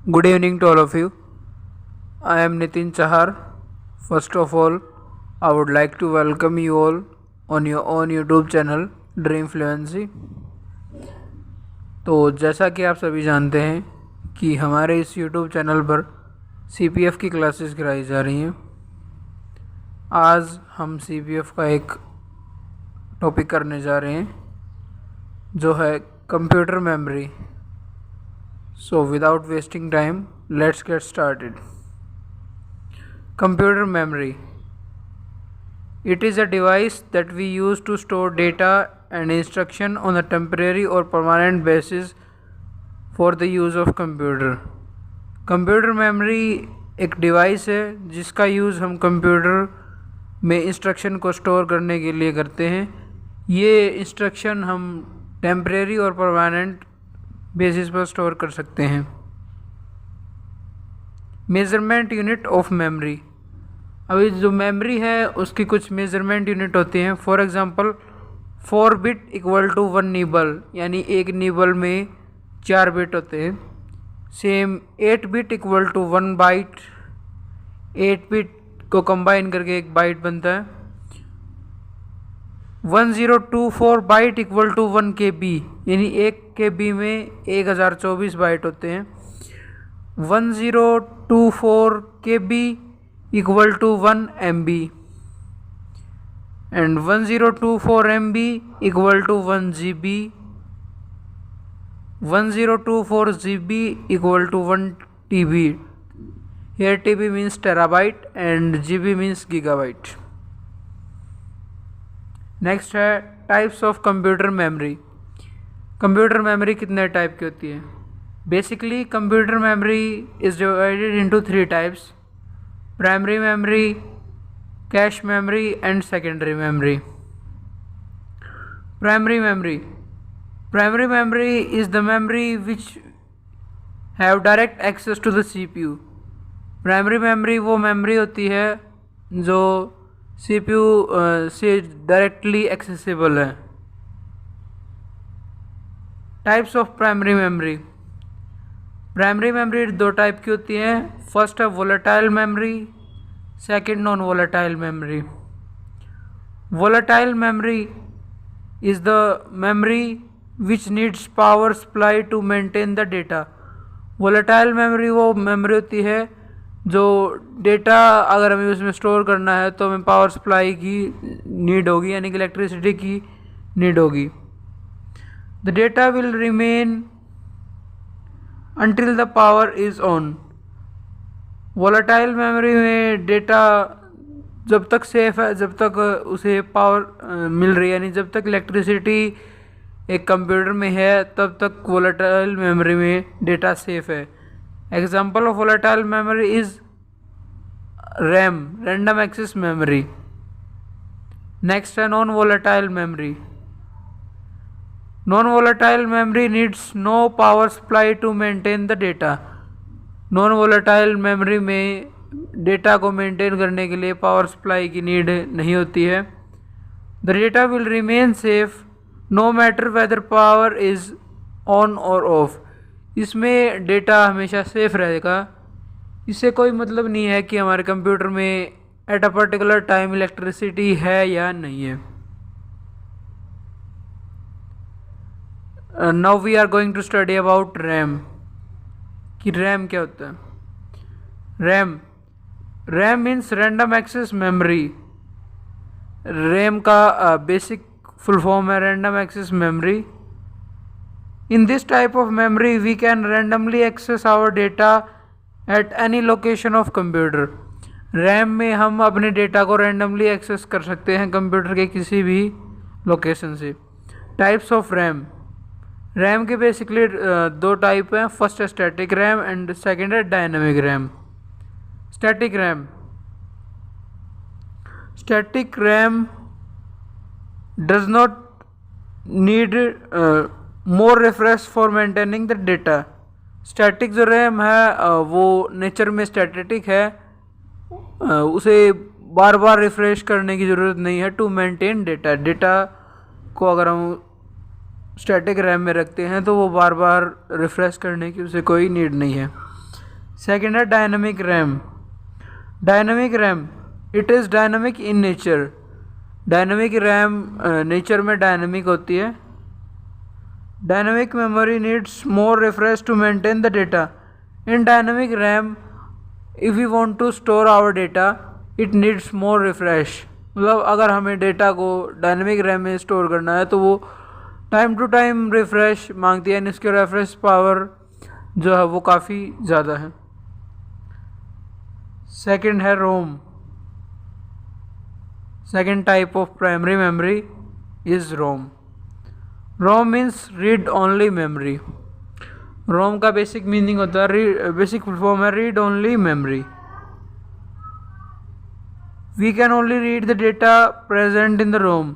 Good evening to all of you. I am Nitin Chahar. First of all, I would like to welcome you all on your own YouTube channel Dream Fluency. तो जैसा कि आप सभी जानते हैं कि हमारे इस YouTube चैनल पर CPF की क्लासेस कराई जा रही हैं। आज हम CPF का एक टॉपिक करने जा रहे हैं जो है computer memory. So without wasting time, let's get started. Computer memory. It is a device that we use to store data and instruction on a temporary or permanent basis for the use of computer. Computer memory एक device है जिसका use हम computer में instruction को store करने के लिए करते हैं। ये इंस्ट्रक्शन हम टेम्परेरी और परमानेंट बेसिस पर स्टोर कर सकते हैं। Measurement unit of memory. अभी जो मेमोरी है उसकी कुछ मेज़रमेंट यूनिट होती हैं। For example 4 bit equal to 1 nibble, यानी एक नीबल में 4 बिट होते हैं। Same 8 bit equal to 1 byte, 8 bit को कंबाइन करके एक बाइट बनता है। 1024 बाइट इक्वल टू 1 KB, यानी 1 KB में 1024 बाइट होते हैं। 1024 KB equal to 1 MB and 1024 MB equal to 1 GB, 1024 GB equal to 1 TB। Here TB means terabyte and GB means gigabyte। Next है types of computer memory. Computer memory कितने type की होती है? Basically computer memory is divided into 3 types: primary memory, cache memory and secondary memory. Primary memory. Primary memory is the memory which have direct access to the CPU। Primary memory वो memory होती है जो CPU से directly accessible है। Types of primary memory. Primary memory 2 type की होती हैं। First है volatile memory, second non volatile memory. Volatile memory is the memory which needs power supply to maintain the data. Volatile memory वो memory होती है जो data अगर हमें उसमें स्टोर करना है तो हमें पावर सप्लाई की नीड होगी, यानी कि इलेक्ट्रिसिटी की नीड होगी। The data will remain until the power is on. Volatile memory में डेटा जब तक सेफ है, जब तक उसे पावर मिल रही है, यानी जब तक इलेक्ट्रिसिटी एक कंप्यूटर में है तब तक वोलेटाइल मेमोरी में डेटा सेफ है। Example of volatile memory is RAM, random access memory. Next है non volatile memory. Non volatile memory needs no power supply to maintain the data. Non volatile memory में data को maintain करने के लिए power supply की need नहीं होती है। The data will remain safe no matter whether power is on और ऑफ। इसमें डेटा हमेशा सेफ रहेगा। इससे कोई मतलब नहीं है कि हमारे कंप्यूटर में at a particular time electricity है या नहीं है। Now we are going to study about RAM, कि रैम क्या होता है। RAM means random access memory. RAM का बेसिक फुल फॉर्म है random access memory. In this type of memory, we can randomly access our data at any location of computer. RAM में हम अपने data को randomly access कर सकते हैं computer के किसी भी लोकेशन से। Types of RAM. रैम के बेसिकली 2 टाइप हैं। फर्स्ट है स्टैटिक रैम एंड सेकेंड है dynamic RAM. Static RAM. Static RAM does not need more reference for maintaining the data. Static जो रैम है वो नेचर में स्टैटिक है, उसे बार बार रिफ्रेश करने की ज़रूरत नहीं है टू मेंटेन डेटा। डेटा को अगर हम स्टैटिक रैम में रखते हैं तो वो बार बार रिफ्रेश करने की उसे कोई नीड नहीं है। सेकेंड है dynamic RAM. Dynamic RAM, it is dynamic in nature. Dynamic RAM nature में डायनामिक होती है। Dynamic memory needs more refresh to maintain the data. In dynamic RAM if you want to store our data it needs more refresh. मतलब अगर हमें data को dynamic RAM में store करना है तो वो टाइम टू टाइम रिफ्रेश मांगती है, यानी इसके रिफ्रेश पावर जो है वो काफ़ी ज़्यादा है। सेकंड है ROM. Second type of primary memory is ROM. ROM means read only memory. ROM का बेसिक मीनिंग होता है, बेसिक फुल फॉर्म है read only memory. We can only read the data present in the ROM.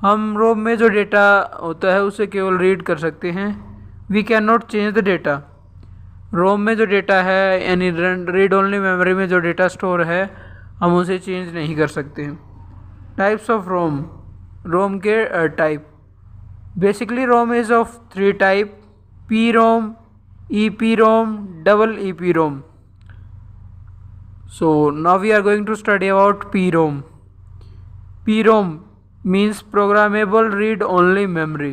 हम ROM में जो data होता है उसे केवल रीड कर सकते हैं। We can not change the data. ROM में जो डेटा है यानी रीड ओनली मेमोरी में जो डेटा स्टोर है हम उसे चेंज नहीं कर सकते हैं। टाइप्स ऑफ रोम, रोम के type. Basically ROM is of 3 type, P ROM, E P ROM, double E P ROM. So now we are going to study about PROM. PROM means programmable read-only memory.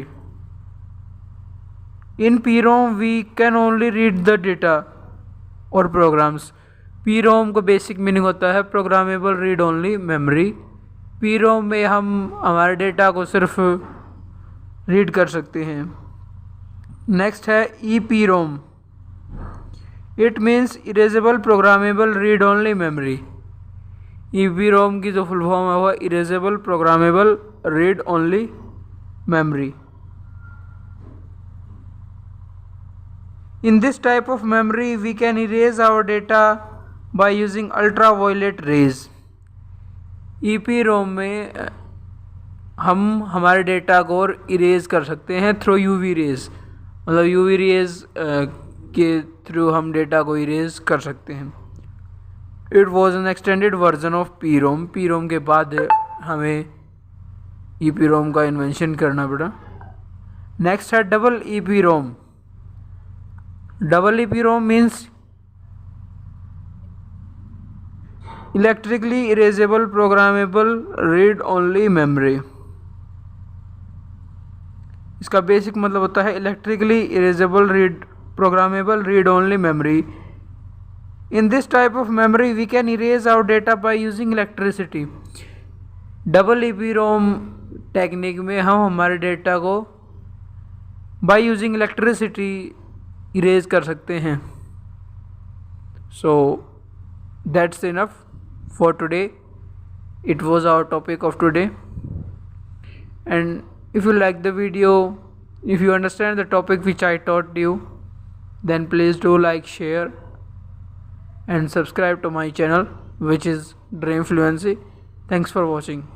In PROM we can only read the data or programs. PROM को basic meaning होता है programmable read only memory. PROM में हम हमारे data को सिर्फ read कर सकते हैं। नेक्स्ट है EPROM। It means erasable programmable read only memory. EPROM की जो फुल फॉर्म है वह erasable programmable read only memory. In this type of memory we can erase our data by using ultraviolet rays. EPROM में हम हमारे data को erase कर सकते हैं थ्रू UV रेज। मतलब UV रेज के थ्रू हम डेटा को इरेज कर सकते हैं। It was an extended version of PROM। PROM के बाद हमें EPROM का इन्वेंशन करना पड़ा। नेक्स्ट है double EPROM। Double EPROM means electrically erasable programmable read only memory. इसका बेसिक मतलब होता है electrically erasable read programmable read-only memory. In this type of memory, we can erase our data by using electricity. Double EPROM technique में हम हमारे data को by using electricity erase कर सकते हैं। So that's enough for today. It was our topic of today. And if you like the video, if you understand the topic which I taught you, then please do like, share and subscribe to my channel which is Dream Fluency. Thanks for watching.